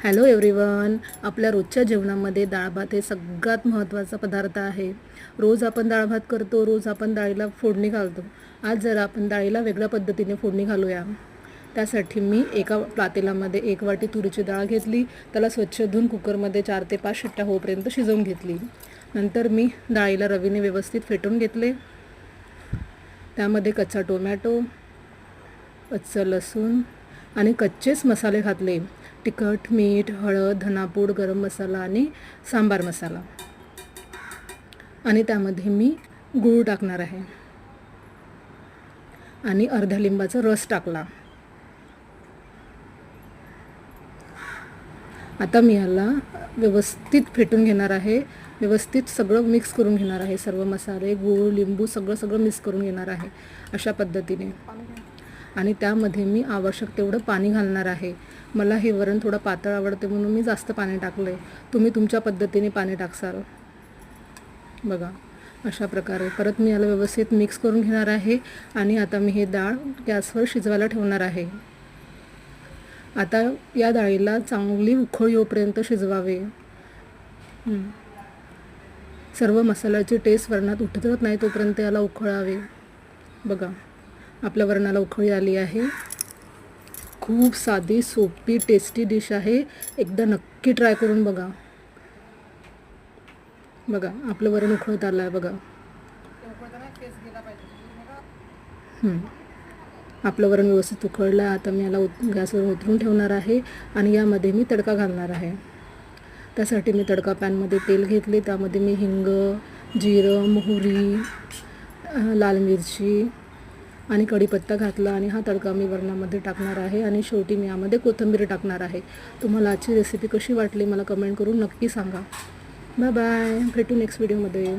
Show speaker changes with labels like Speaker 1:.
Speaker 1: Hello everyone. आपल्या रोजच्या जेवणामध्ये डाळ भात हे सगळ्यात महत्त्वाचा पदार्थ आहे. रोज आपण डाळ भात करतो, रोज आपण डाळीला फोडणी घालतो. आज जरा आपण डाळीला वेगळ्या पद्धतीने फोडणी घालूया. त्यासाठी मी एका पातेल्यामध्ये 1 वाटी तुरीची डाळ घेतली. त्याला स्वच्छ धुवून कुकरमध्ये 4 ते 5 शिट्ट्या होईपर्यंत शिजवून घेतली. नंतर मी डाळीला रवीने व्यवस्थित फेटून घेतले. त्यामध्ये कच्चा टोमॅटो, कच्चं लसूण आणि कच्चेच मसाले घातले. तिखट, मीठ, हळद, धनापूड, गरम मसाला आणि सांबार मसाला. आणि त्यामध्ये मी गूळ टाकणार आहे आणि अर्ध्या लिंबाचा रस टाकला. आता मी याला व्यवस्थित फेटून घेणार आहे. व्यवस्थित सगळं मिक्स करून घेणार आहे. सर्व मसाले, गूळ, लिंबू सगळं मिक्स करून घेणार आहे अशा पद्धतीने. आणि त्यामध्ये मी आवश्यक तेवढं पाणी घालणार आहे. मला हे वरण थोडं पातळ आवडते म्हणून मी जास्त पाणी टाकलं आहे. तुम्ही तुमच्या पद्धतीने पाणी टाकसाल. बघा अशा प्रकारे परत मी याला व्यवस्थित मिक्स करून घेणार आहे. आणि आता मी हे डाळ गॅसवर शिजवायला ठेवणार आहे. आता या डाळीला चांगली उकळ येऊपर्यंत शिजवावे. सर्व मसाल्याची टेस्ट वरणात उतरत नाही तोपर्यंत याला उकळावे. बघा आपल्या वरणाला उकळी आली आहे. खूप साधी, सोपी, टेस्टी डिश आहे. एकदा नक्की ट्राय करून बघा. बघा आपलं वरण उकळत आलं आहे. बघा आपलं वरण व्यवस्थित उकळलं आहे. आता मी याला गॅसवर उतरून ठेवणार आहे आणि यामध्ये मी तडका घालणार आहे. त्यासाठी मी तडका पॅनमध्ये तेल घेतले. त्यामध्ये मी हिंग, जिरं, मोहरी, लाल मिरची आणि कढीपत्ता घातला आणि हा तडका मी वरणामध्ये टाकणार आहे. आणि शेवटी मी यामध्ये कोथिंबीर टाकणार आहे. तुम्हाला आजची रेसिपी कशी वाटली मला कमेंट करून नक्की सांगा. Bye bye. भेटू नेक्स्ट व्हिडिओमध्ये.